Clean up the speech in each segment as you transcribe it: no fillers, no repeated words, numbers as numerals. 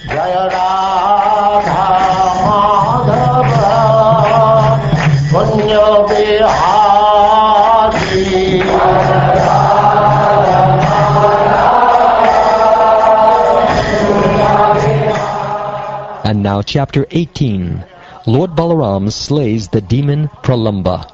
Jaya Radha Madhava Punya Bihari. And now chapter 18. Lord Balaram slays the demon Pralamba.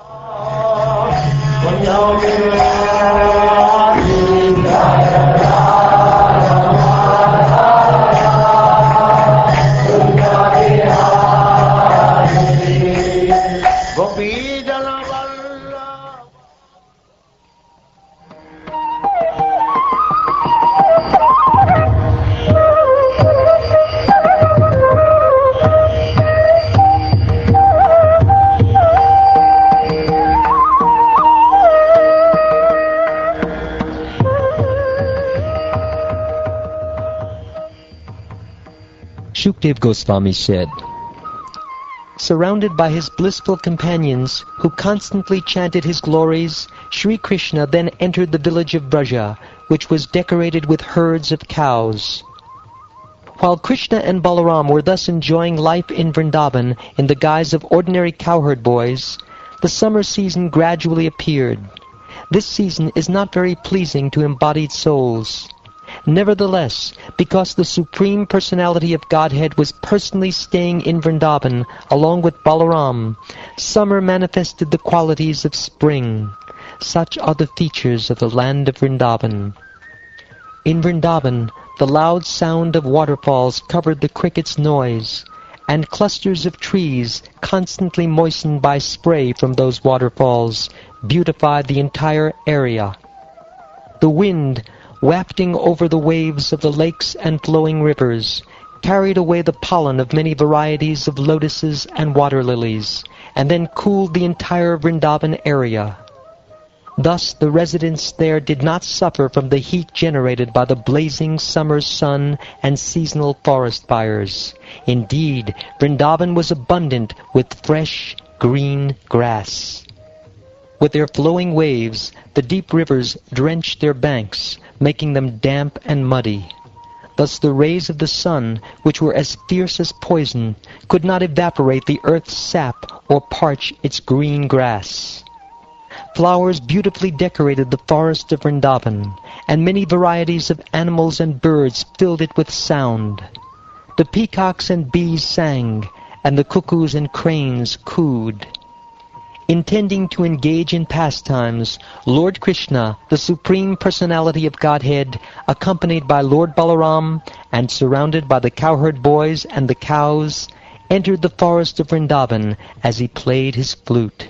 Shukdev Goswami said, surrounded by his blissful companions who constantly chanted his glories, Sri Krishna then entered the village of Braja, which was decorated with herds of cows. While Krishna and Balaram were thus enjoying life in Vrindavan in the guise of ordinary cowherd boys, the summer season gradually appeared. This season is not very pleasing to embodied souls. Nevertheless, because the Supreme Personality of Godhead was personally staying in Vrindavan along with Balaram, summer manifested the qualities of spring. Such are the features of the land of Vrindavan. In Vrindavan, the loud sound of waterfalls covered the cricket's noise, and clusters of trees, constantly moistened by spray from those waterfalls, beautified the entire area. The wind, wafting over the waves of the lakes and flowing rivers, carried away the pollen of many varieties of lotuses and water lilies, and then cooled the entire Vrindavan area. Thus the residents there did not suffer from the heat generated by the blazing summer sun and seasonal forest fires. Indeed, Vrindavan was abundant with fresh, green grass. With their flowing waves, the deep rivers drenched their banks, making them damp and muddy. Thus the rays of the sun, which were as fierce as poison, could not evaporate the earth's sap or parch its green grass. Flowers beautifully decorated the forest of Vrindavan, and many varieties of animals and birds filled it with sound. The peacocks and bees sang, and the cuckoos and cranes cooed. Intending to engage in pastimes, Lord Krishna, the Supreme Personality of Godhead, accompanied by Lord Balaram and surrounded by the cowherd boys and the cows, entered the forest of Vrindavan as he played his flute.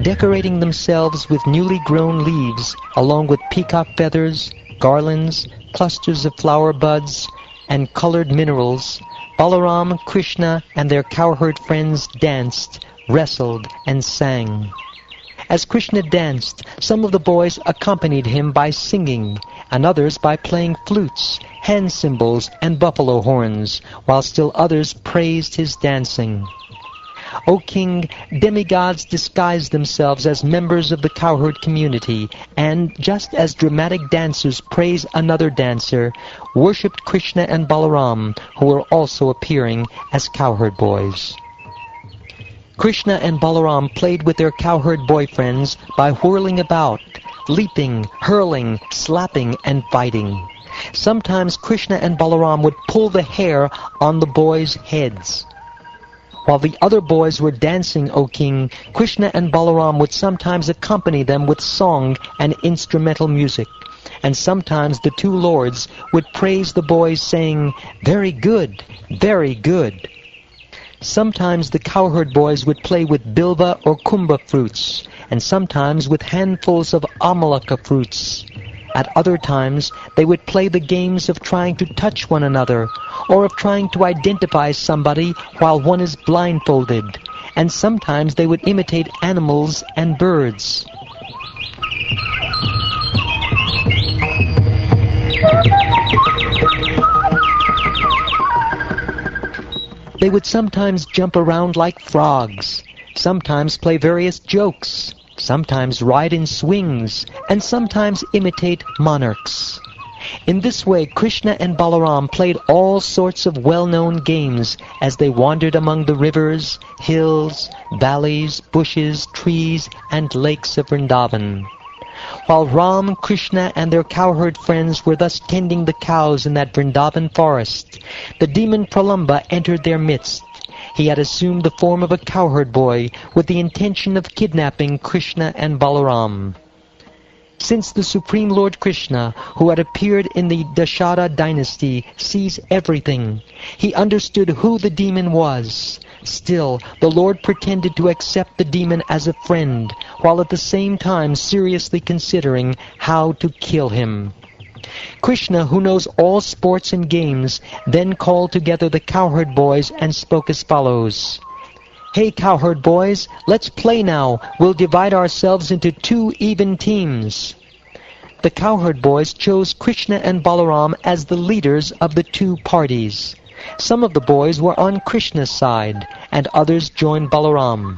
Decorating themselves with newly grown leaves, along with peacock feathers, garlands, clusters of flower buds, and colored minerals, Balaram, Krishna, and their cowherd friends danced, wrestled, and sang. As Krishna danced, some of the boys accompanied him by singing, and others by playing flutes, hand cymbals, and buffalo horns, while still others praised his dancing. O king, demigods disguised themselves as members of the cowherd community, and, just as dramatic dancers praise another dancer, worshipped Krishna and Balaram, who were also appearing as cowherd boys. Krishna and Balaram played with their cowherd boyfriends by whirling about, leaping, hurling, slapping, and fighting. Sometimes Krishna and Balaram would pull the hair on the boys' heads. While the other boys were dancing, O king, Krishna and Balaram would sometimes accompany them with song and instrumental music, and sometimes the two lords would praise the boys, saying, "Very good, very good." Sometimes the cowherd boys would play with bilva or kumbha fruits, and sometimes with handfuls of amalaka fruits. At other times, they would play the games of trying to touch one another, or of trying to identify somebody while one is blindfolded, and sometimes they would imitate animals and birds. They would sometimes jump around like frogs, sometimes play various jokes, sometimes ride in swings, and sometimes imitate monarchs. In this way, Krishna and Balaram played all sorts of well-known games as they wandered among the rivers, hills, valleys, bushes, trees, and lakes of Vrindavan. While Ram, Krishna, and their cowherd friends were thus tending the cows in that Vrindavan forest, the demon Pralamba entered their midst. He had assumed the form of a cowherd boy with the intention of kidnapping Krishna and Balaram. Since the Supreme Lord Krishna, who had appeared in the Dashara dynasty, sees everything, he understood who the demon was. Still, the Lord pretended to accept the demon as a friend, while at the same time seriously considering how to kill him. Krishna, who knows all sports and games, then called together the cowherd boys and spoke as follows. "Hey, cowherd boys, let's play now. We'll divide ourselves into 2 even teams." The cowherd boys chose Krishna and Balaram as the leaders of the 2 parties. Some of the boys were on Krishna's side, and others joined Balaram.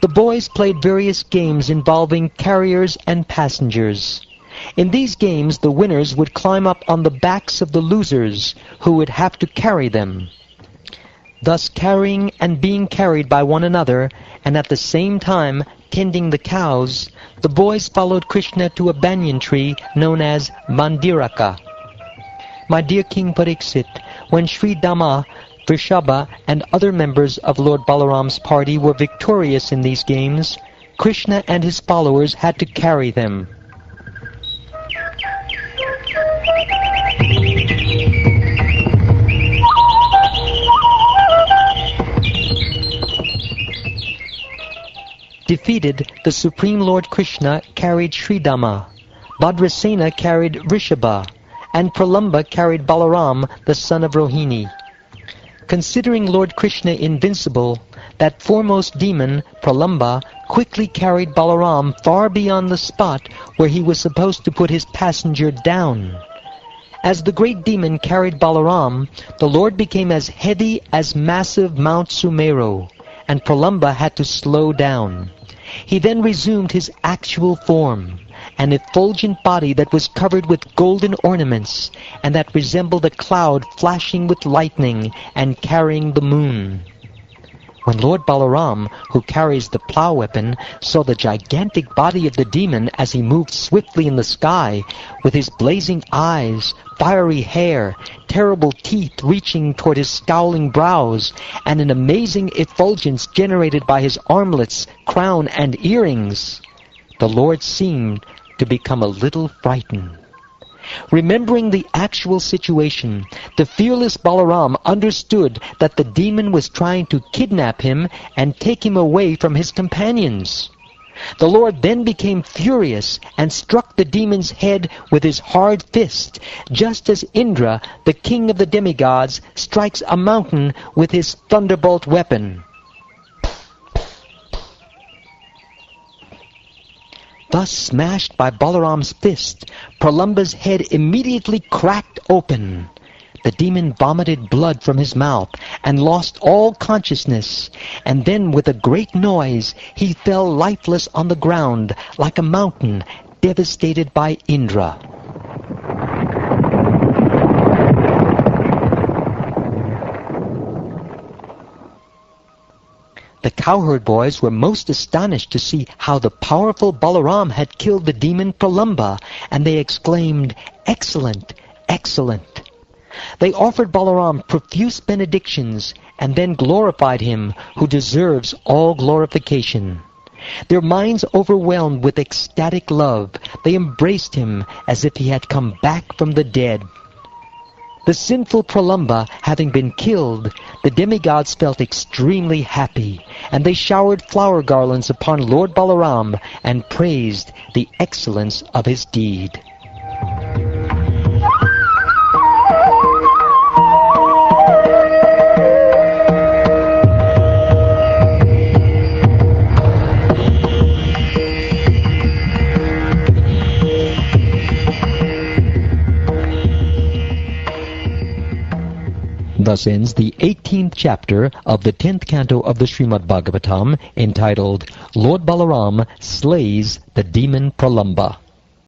The boys played various games involving carriers and passengers. In these games, the winners would climb up on the backs of the losers, who would have to carry them. Thus carrying and being carried by one another, and at the same time tending the cows, the boys followed Krishna to a banyan tree known as Mandiraka. My dear King Pariksit, when Sri Dama, Vrishabha, and other members of Lord Balaram's party were victorious in these games, Krishna and his followers had to carry them. Defeated, the Supreme Lord Krishna carried Sridama, Bhadrasena carried Vrishabha, and Pralamba carried Balaram, the son of Rohini. Considering Lord Krishna invincible, that foremost demon, Pralamba, quickly carried Balaram far beyond the spot where he was supposed to put his passenger down. As the great demon carried Balaram, the Lord became as heavy as massive Mount Sumeru, and Pralamba had to slow down. He then resumed his actual form, an effulgent body that was covered with golden ornaments, and that resembled a cloud flashing with lightning and carrying the moon. When Lord Balaram, who carries the plough weapon, saw the gigantic body of the demon as he moved swiftly in the sky, with his blazing eyes, fiery hair, terrible teeth reaching toward his scowling brows, and an amazing effulgence generated by his armlets, crown, and earrings, the Lord seemed to become a little frightened. Remembering the actual situation, the fearless Balaram understood that the demon was trying to kidnap him and take him away from his companions. The Lord then became furious and struck the demon's head with his hard fist, just as Indra, the king of the demigods, strikes a mountain with his thunderbolt weapon. Thus smashed by Balaram's fist, Pralamba's head immediately cracked open. The demon vomited blood from his mouth and lost all consciousness, and then with a great noise he fell lifeless on the ground like a mountain devastated by Indra. The cowherd boys were most astonished to see how the powerful Balaram had killed the demon Pralamba, and they exclaimed, "Excellent! Excellent!" They offered Balaram profuse benedictions, and then glorified him, who deserves all glorification. Their minds overwhelmed with ecstatic love, they embraced him as if he had come back from the dead. The sinful Pralamba having been killed, the demigods felt extremely happy, and they showered flower garlands upon Lord Balaram and praised the excellence of his deed. Thus ends the 18th chapter of the 10th canto of the Srimad Bhagavatam, entitled Lord Balaram Slays the Demon Pralamba.